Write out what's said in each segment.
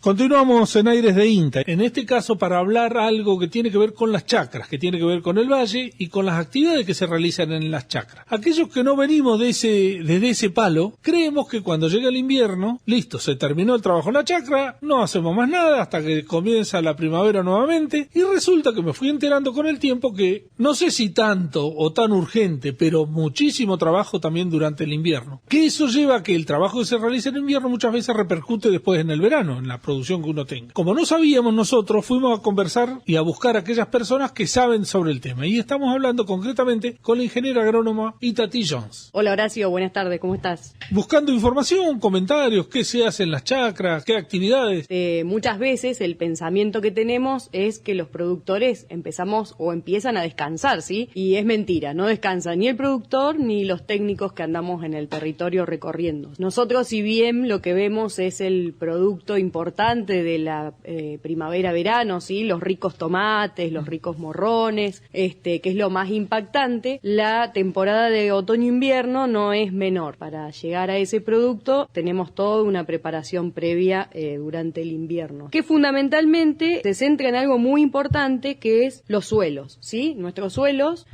Continuamos en Aires de INTA, en este caso para hablar algo que tiene que ver con las chacras, que tiene que ver con el valle y con las actividades que se realizan en las chacras. Aquellos que no venimos desde ese palo, creemos que cuando llega el invierno, listo, se terminó el trabajo en la chacra, no hacemos más nada hasta que comienza la primavera nuevamente, y resulta que me fui enterando con el tiempo que, no sé si tanto o tan urgente, pero muchísimo trabajo también durante el invierno. Que eso lleva a que el trabajo que se realiza en invierno muchas veces repercute después en el verano, en la producción que uno tenga. Como no sabíamos nosotros, fuimos a conversar y a buscar a aquellas personas que saben sobre el tema. Y estamos hablando concretamente con la ingeniera agrónoma Itatí Jones. Hola Horacio, buenas tardes, ¿cómo estás? Buscando información, comentarios, qué se hace en las chacras, qué actividades. Muchas veces el pensamiento que tenemos es que los productores empezamos o empiezan a descansar, ¿sí? Y es mentira, no descansa ni el productor ni los técnicos que andamos en el territorio recorriendo. Nosotros, si bien lo que vemos es el producto importante de la primavera-verano, ¿sí? Los ricos tomates, los ricos morrones, que es lo más impactante, la temporada de otoño-invierno no es menor. Para llegar a ese producto tenemos toda una preparación previa durante el invierno, que fundamentalmente se centra en algo muy importante, que es los suelos, ¿sí? Nuestros suelos,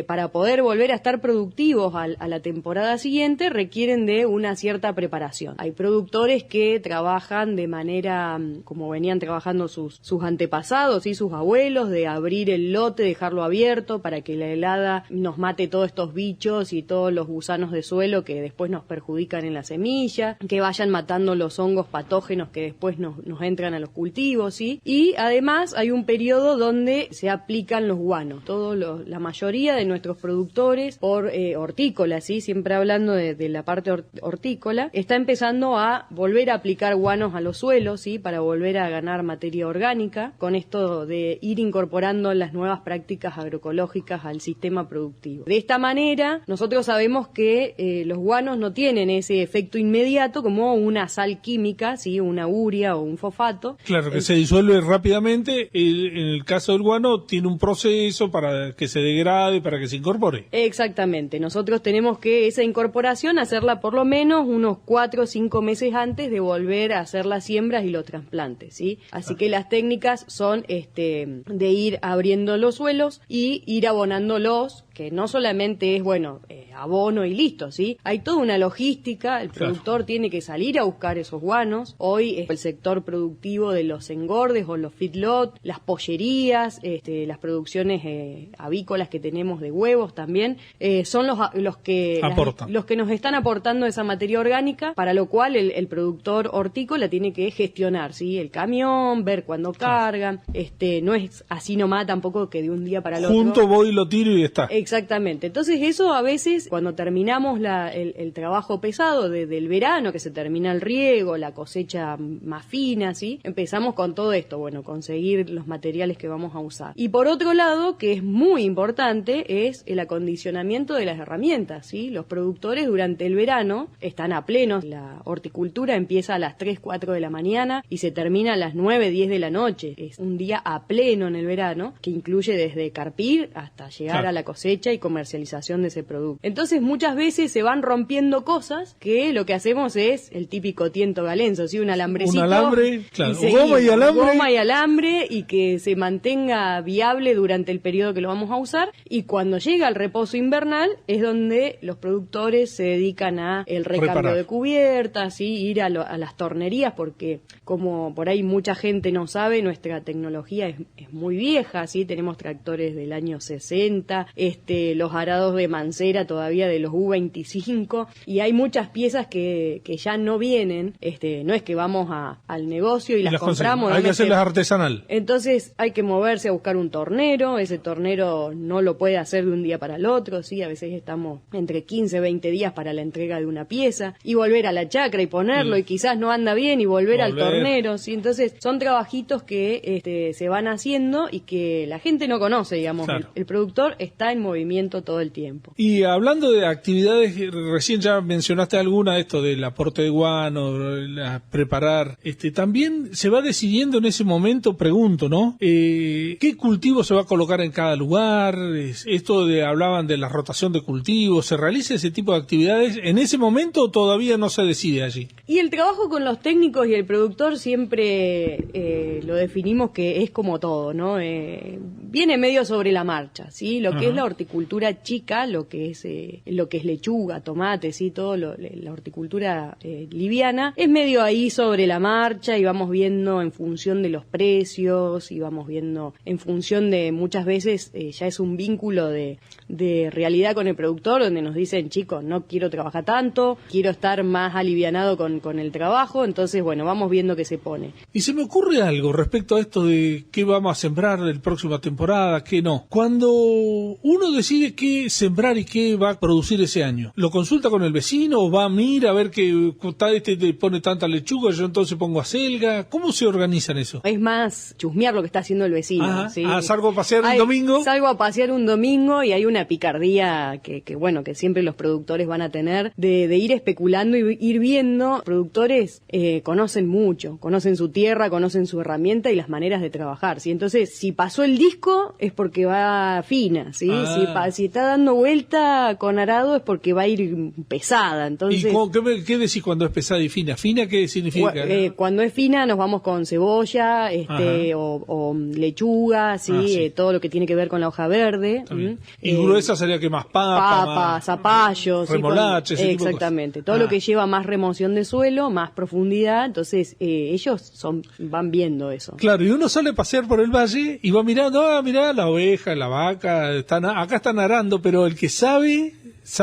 para poder volver a estar productivos a la temporada siguiente, requieren de una cierta preparación. Hay productores que trabajan de manera como venían trabajando sus antepasados y sus abuelos, de abrir el lote, dejarlo abierto para que la helada nos mate todos estos bichos y todos los gusanos de suelo que después nos perjudican en la semilla, que vayan matando los hongos patógenos que después nos entran a los cultivos, ¿sí? Y además hay un periodo donde se aplican los guanos. La mayoría de nuestros productores por hortícola, ¿sí? Siempre hablando de la parte hortícola, está empezando a volver a aplicar guanos a los suelos, ¿sí? Para volver a ganar materia orgánica, con esto de ir incorporando las nuevas prácticas agroecológicas al sistema productivo. De esta manera, nosotros sabemos que los guanos no tienen ese efecto inmediato como una sal química, ¿sí? Una urea o un fosfato. Claro, que se disuelve rápidamente. En el caso del guano tiene un proceso para que se degrade, para que se incorpore. Exactamente. Nosotros tenemos que esa incorporación hacerla por lo menos unos 4 o 5 meses antes de volver a hacer las siembras y los trasplantes, ¿sí? Así que las técnicas son de ir abriendo los suelos y ir abonándolos, que no solamente es, abono y listo, ¿sí? Hay toda una logística, el productor tiene que salir a buscar esos guanos. Hoy el sector productivo de los engordes o los feedlot, las pollerías, las producciones avícolas que tenemos de huevos también, son los que nos están aportando esa materia orgánica, para lo cual el productor hortícola tiene que gestionar, ¿sí? El camión, ver cuándo cargan, no es así nomás tampoco que de un día para el otro. Junto voy, lo tiro y está. Exactamente. Entonces eso a veces, cuando terminamos el trabajo pesado del verano, que se termina el riego, la cosecha más fina, ¿sí? Empezamos con todo esto, conseguir los materiales que vamos a usar. Y por otro lado, que es muy importante, es el acondicionamiento de las herramientas, ¿sí? Los productores durante el verano están a pleno. La horticultura empieza a las 3, 4 de la mañana y se termina a las 9, 10 de la noche. Es un día a pleno en el verano, que incluye desde carpir hasta llegar a la cosecha y comercialización de ese producto. Entonces muchas veces se van rompiendo cosas, que lo que hacemos es el típico tiento galenzo, ¿sí? Un alambrecito. Un alambre, claro. Goma y alambre, y que se mantenga viable durante el periodo que lo vamos a usar. Y cuando llega el reposo invernal es donde los productores se dedican a el recambio de cubiertas, ¿sí? Ir a las tornerías, porque como por ahí mucha gente no sabe, nuestra tecnología es muy vieja, ¿sí? Tenemos tractores del año 60, los arados de mancera todavía de los U25, y hay muchas piezas que ya no vienen, no es que vamos al negocio y las compramos. Hay que hacerlas artesanal. Entonces hay que moverse a buscar un tornero, ese tornero no lo puede hacer de un día para el otro, ¿sí? A veces estamos entre 15 y 20 días para la entrega de una pieza, y volver a la chacra y ponerlo, y quizás no anda bien, y volver al tornero, ¿sí? Entonces son trabajitos que se van haciendo y que la gente no conoce, digamos. Claro. El productor está en movimiento. movimiento todo el tiempo. Y hablando de actividades, recién ya mencionaste alguna, esto del aporte de guano, preparar, también se va decidiendo en ese momento, pregunto, ¿no? ¿Qué cultivo se va a colocar en cada lugar? Hablaban de la rotación de cultivos, ¿se realiza ese tipo de actividades en ese momento o todavía no se decide allí? Y el trabajo con los técnicos y el productor siempre lo definimos que es como todo, ¿no? Viene medio sobre la marcha, ¿sí? Lo que es la horticultura chica, lo que es lechuga, tomate, ¿sí? La horticultura liviana, es medio ahí sobre la marcha y vamos viendo en función de los precios y vamos viendo en función de muchas veces ya es un vínculo de realidad con el productor donde nos dicen, chicos, no quiero trabajar tanto, quiero estar más alivianado con el trabajo, entonces bueno, vamos viendo qué se pone. Y se me ocurre algo respecto a esto de qué vamos a sembrar en la próxima temporada, qué no. Cuando uno decide qué sembrar y qué va a producir ese año, ¿lo consulta con el vecino o va a mirar a ver que te pone tanta lechuga, yo entonces pongo acelga? ¿Cómo se organizan eso? Es más chusmear lo que está haciendo el vecino. ¿Sí? ¿Salgo a pasear un domingo? Salgo a pasear un domingo y hay una picardía que siempre los productores van a tener de ir especulando y ir viendo. Productores conocen mucho, conocen su tierra, conocen su herramienta y las maneras de trabajar, ¿sí? Entonces, si pasó el disco es porque va fina, ¿sí? Si está dando vuelta con arado es porque va a ir pesada. Entonces, ¿Y qué decís cuando es pesada y fina? ¿Fina qué significa? Cuando es fina nos vamos con cebolla o lechuga, ¿sí? Todo lo que tiene que ver con la hoja verde. Y gruesa sería que más papa, zapallo, remolacha, ese tipo de exactamente. Todo lo que lleva más remoción de suelo, más profundidad, entonces ellos van viendo eso. Claro, y uno sale a pasear por el valle y va mirando, mirá, la oveja, la vaca, acá están arando, pero el que sabe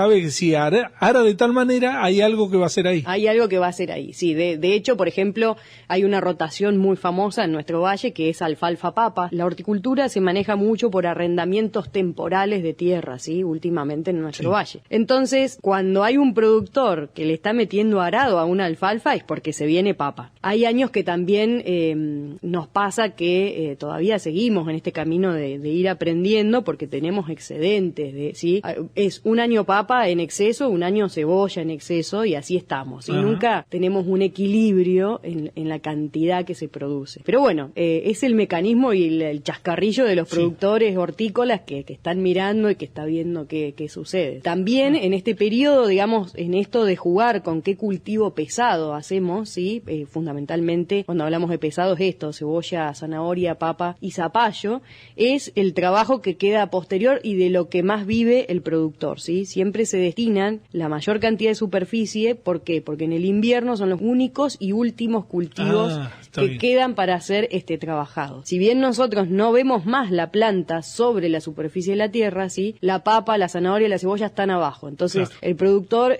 que si ara de tal manera, hay algo que va a hacer ahí. Hay algo que va a hacer ahí, sí. De hecho, por ejemplo, hay una rotación muy famosa en nuestro valle que es alfalfa-papa. La horticultura se maneja mucho por arrendamientos temporales de tierra, ¿sí? Últimamente en nuestro valle. Entonces, cuando hay un productor que le está metiendo arado a una alfalfa es porque se viene papa. Hay años que también nos pasa que todavía seguimos en este camino de ir aprendiendo porque tenemos excedentes, ¿sí? Es un año papa en exceso, un año cebolla en exceso y así estamos. Y nunca tenemos un equilibrio en la cantidad que se produce. Pero bueno, es el mecanismo y el chascarrillo de los productores hortícolas que están mirando y que está viendo qué sucede. También en este periodo, digamos, en esto de jugar con qué cultivo pesado hacemos, ¿sí? Fundamentalmente, cuando hablamos de pesado es esto, cebolla, zanahoria, papa y zapallo, es el trabajo que queda posterior y de lo que más vive el productor, ¿sí? Siempre se destinan la mayor cantidad de superficie, ¿por qué? Porque en el invierno son los únicos y últimos cultivos que quedan para ser trabajados. Si bien nosotros no vemos más la planta sobre la superficie de la tierra, ¿sí? La papa, la zanahoria y la cebolla están abajo. Entonces, el productor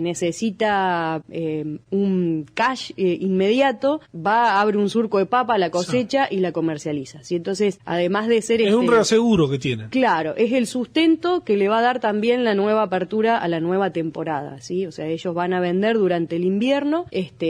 necesita un cash inmediato, abre un surco de papa, la cosecha y la comercializa, ¿sí? Entonces, además de ser es un reaseguro que tienen. Claro, es el sustento que le va a dar también la nueva apertura a la nueva temporada, ¿sí? O sea, ellos van a vender durante el invierno,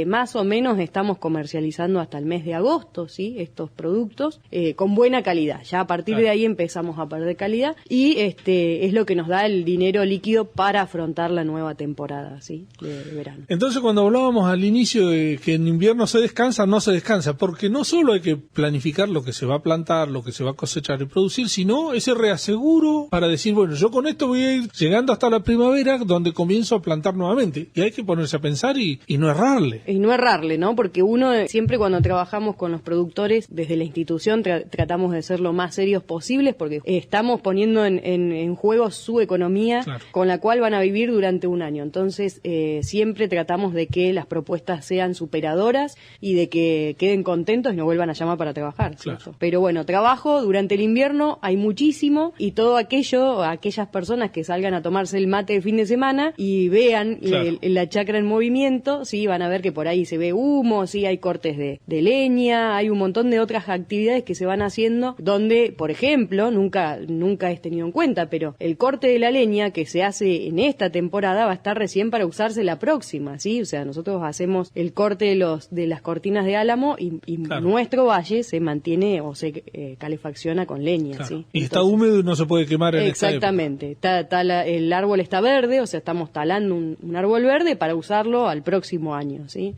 más o menos estamos comercializando hasta el mes de agosto, ¿sí? Estos productos con buena calidad. Ya a partir de ahí empezamos a perder calidad y es lo que nos da el dinero líquido para afrontar la nueva temporada, ¿sí? De verano. Entonces, cuando hablábamos al inicio de que en invierno se descansa, no se descansa, porque no solo hay que planificar lo que se va a plantar, lo que se va a cosechar y producir, sino ese reaseguro para decir, bueno, yo con esto voy a ir llegando hasta la primavera, donde comienzo a plantar nuevamente. Y hay que ponerse a pensar y no errarle. Y no errarle, ¿no? Porque uno siempre cuando trabajamos con los productores, desde la institución tratamos de ser lo más serios posibles, porque estamos poniendo en juego su economía, con la cual van a vivir durante un año. Entonces, siempre tratamos de que las propuestas sean superadoras y de que queden contentos y nos vuelvan a llamar para trabajar, ¿cierto? Pero bueno, trabajo durante el invierno hay muchísimo y todo aquellas personas que salgan a tomar tomarse el mate de fin de semana y vean Claro. la chacra en movimiento, sí, van a ver que por ahí se ve humo, sí, hay cortes de leña, hay un montón de otras actividades que se van haciendo donde, por ejemplo, nunca es tenido en cuenta, pero el corte de la leña que se hace en esta temporada va a estar recién para usarse la próxima, ¿sí? O sea, nosotros hacemos el corte de las cortinas de álamo y Claro. nuestro valle se mantiene o se calefacciona con leña, Claro. ¿sí? Y está Entonces, húmedo y no se puede quemar en esta época. exactamente. El árbol está verde, o sea, estamos talando un árbol verde para usarlo al próximo año, ¿sí?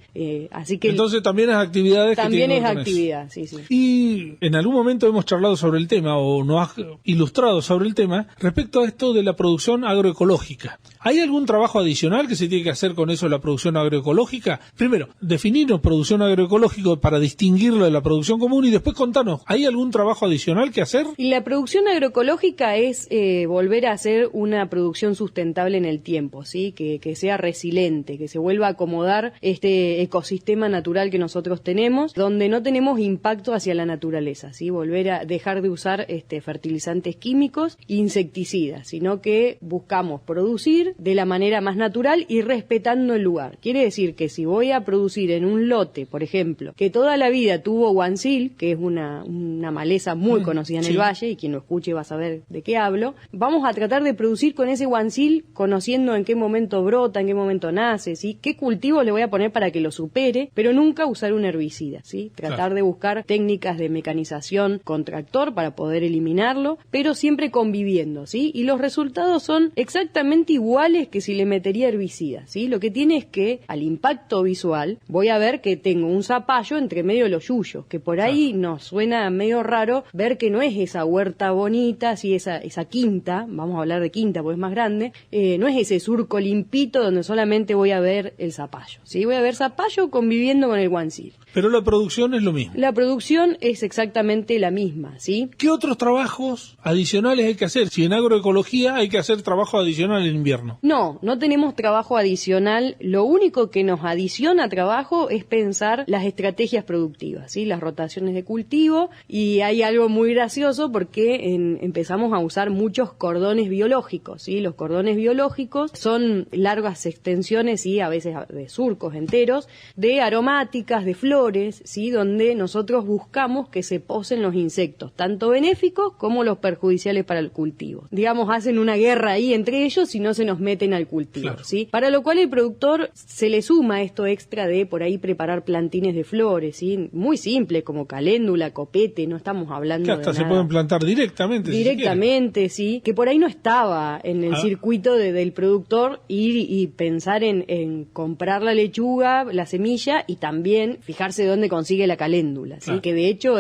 Así que Entonces también es actividades también que es tienen que ver con eso. actividad, sí, sí. Y en algún momento hemos charlado sobre el tema o nos has ilustrado sobre el tema respecto a esto de la producción agroecológica. ¿Hay algún trabajo adicional que se tiene que hacer con eso de la producción agroecológica? Primero, definirnos producción agroecológica para distinguirlo de la producción común y después contanos, ¿hay algún trabajo adicional que hacer? Y la producción agroecológica es volver a hacer una producción sustentable en el tiempo, ¿sí? Que sea resiliente, que se vuelva a acomodar este ecosistema natural que nosotros tenemos, donde no tenemos impacto hacia la naturaleza, ¿sí? Volver a dejar de usar fertilizantes químicos e insecticidas, sino que buscamos producir de la manera más natural y respetando el lugar. Quiere decir que si voy a producir en un lote, por ejemplo, que toda la vida tuvo guancil, que es una maleza muy conocida en sí. el valle, y quien lo escuche va a saber de qué hablo, vamos a tratar de producir con ese guancil, conociendo en qué momento brota, en qué momento nace, ¿sí? Qué cultivo le voy a poner para que lo supere, pero nunca usar un herbicida, ¿sí? Tratar Claro. de buscar técnicas de mecanización con tractor para poder eliminarlo, pero siempre conviviendo, ¿sí? Y los resultados son exactamente iguales que si le metería herbicida, ¿sí? Lo que tiene es que al impacto visual voy a ver que tengo un zapallo entre medio de los yuyos, que por ahí nos suena medio raro ver que no es esa huerta bonita, ¿sí? esa quinta, vamos a hablar de quinta porque es más grande, no es ese surco limpito donde solamente voy a ver el zapallo, ¿sí? Voy a ver zapallo conviviendo con el guancil. Pero la producción es lo mismo. La producción es exactamente la misma, ¿sí? ¿Qué otros trabajos adicionales hay que hacer? Si en agroecología hay que hacer trabajo adicional en invierno. No tenemos trabajo adicional. Lo único que nos adiciona trabajo es pensar las estrategias productivas, ¿sí? Las rotaciones de cultivo, y hay algo muy gracioso porque empezamos a usar muchos cordones biológicos, ¿sí? Los cordones biológicos son largas extensiones y a veces de surcos enteros de aromáticas, de flores, ¿sí? Donde nosotros buscamos que se posen los insectos, tanto benéficos como los perjudiciales para el cultivo. Digamos, hacen una guerra ahí entre ellos y no se nos meten al cultivo, Claro. ¿sí? Para lo cual el productor se le suma esto extra de por ahí preparar plantines de flores, ¿sí? Muy simple, como caléndula, copete, no estamos hablando Que hasta de se nada. pueden plantar directamente. si se quiere. Directamente, sí, que por ahí no estaba en el circuito del productor ir y pensar en comprar la lechuga, la semilla, y también fijarse dónde consigue la caléndula, ¿sí? Claro. Que de hecho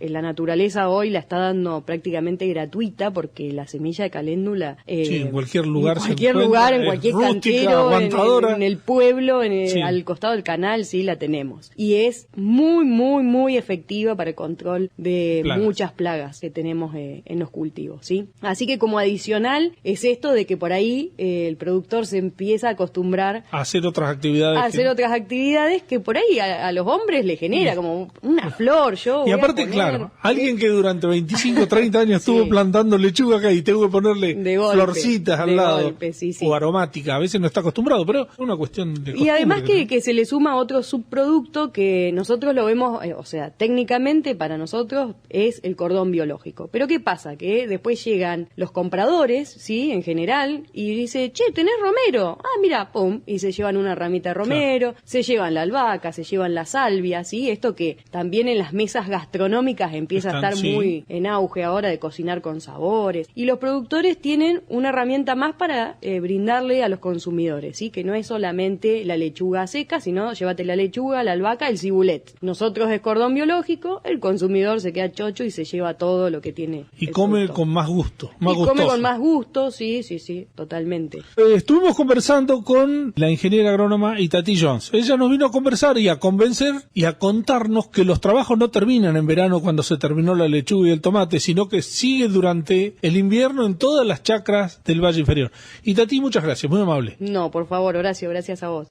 la naturaleza hoy la está dando prácticamente gratuita, porque la semilla de caléndula Sí, en cualquier lugar en se cualquier encuentra, lugar, en es cualquier rústica, cantero, aguantadora. en el pueblo, Sí. al costado del canal, sí la tenemos, y es muy muy muy efectiva para el control de Plagas. muchas plagas que tenemos en los cultivos, ¿sí? Así que como adicional es esto de que por ahí el productor se empieza a acostumbrar A hacer otras actividades. a hacer que- otras actividades que por ahí a los hombres les genera como una flor. Yo Y voy a aparte, poner- claro, alguien que durante 25 o 30 años estuvo Sí. plantando lechuga acá y tengo que ponerle De golpe, florcitas al de lado golpe, sí, sí. o aromática, a veces no está acostumbrado, pero es una cuestión de Y costumbre, además creo. que se le suma otro subproducto que nosotros lo vemos, o sea, técnicamente para nosotros es el cordón biológico. Pero ¿qué pasa? Que después llegan los compradores, ¿sí? En general, y dice, che, ¿tenés romero? Ah, mira, pum, y se llevan una ramita de romero, se llevan la albahaca, se llevan la salvia, ¿sí? Esto que también en las mesas gastronómicas empieza Están, a estar sí. muy en auge ahora de cocinar con sabores. Y los productores tienen una herramienta más para brindarle a los consumidores, ¿sí? Que no es solamente la lechuga seca, sino llévate la lechuga, la albahaca, el cibulet. Nosotros es cordón biológico, el consumidor se queda chocho y se lleva todo lo que tiene. Y el come productor. con más gusto, más Y come gustoso. con más gusto, sí, totalmente. Estuvimos conversando con la ingeniera agrónoma Itatí Jones. Ella nos vino a conversar y a convencer y a contarnos que los trabajos no terminan en verano cuando se terminó la lechuga y el tomate, sino que sigue durante el invierno en todas las chacras del Valle Inferior. Itatí, muchas gracias, muy amable. No, por favor, Horacio, gracias a vos.